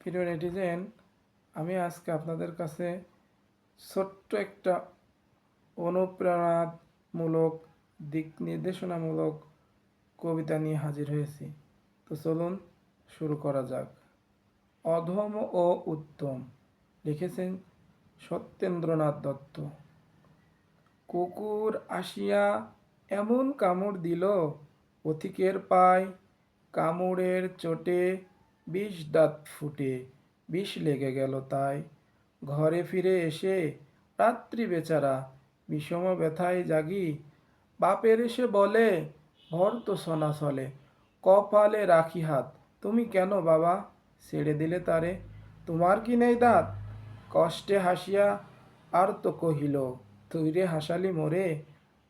প্রিয় নেটিজেন, আমি আজকে আপনাদের কাছে ছোট্ট একটা অনুপ্রেরণামূলক দিক নির্দেশনামূলক কবিতা নিয়ে হাজির হয়েছি। তো চলুন শুরু করা যাক। অধম ও উত্তম, লিখেছেন সত্যেন্দ্রনাথ দত্ত। কুকুর আসিয়া এমন কামড় দিল, পথিকের পায় কামড়ের চোটে ২০ দাঁত ফুটে, বিষ লেগে গেল তাই। ঘরে ফিরে এসে রাত্রি বেচারা বিষম ব্যথায় জাগি, বাপের এসে বলে ভর তো সোনা চলে, কপালে রাখি হাত, তুমি কেন বাবা ছেড়ে দিলে তারে? তোমার কি নেই দাঁত? কষ্টে হাসিয়া আর তো কহিল, তুই রে হাসালি মোরে,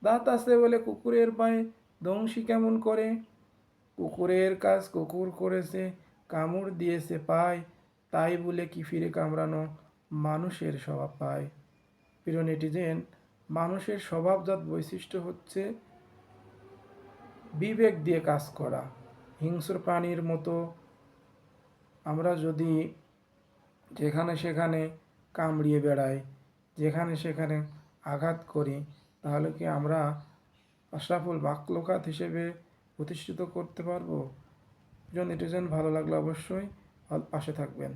দাঁত আছে বলে কুকুরের পায়ে দংশি কেমন করে? কুকুরের কাজ কুকুর করেছে, কামড় দিয়েছে পায়, তাই বলে কি ফিরে কামড়ানো মানুষের স্বভাব পায়? প্রিয় নেটিজেন, মানুষের স্বভাবজাত বৈশিষ্ট্য হচ্ছে বিবেক দিয়ে কাজ করা। হিংস্র প্রাণীর মতো আমরা যদি যেখানে সেখানে কামড়িয়ে বেড়াই, যেখানে সেখানে আঘাত করি, তাহলে কি আমরা আশরাফুল মাখলুকাত হিসেবে প্রতিষ্ঠিত করতে পারবো? প্রিয় নেটিজেন, ভালো লাগলে অবশ্যই পাশে থাকবেন।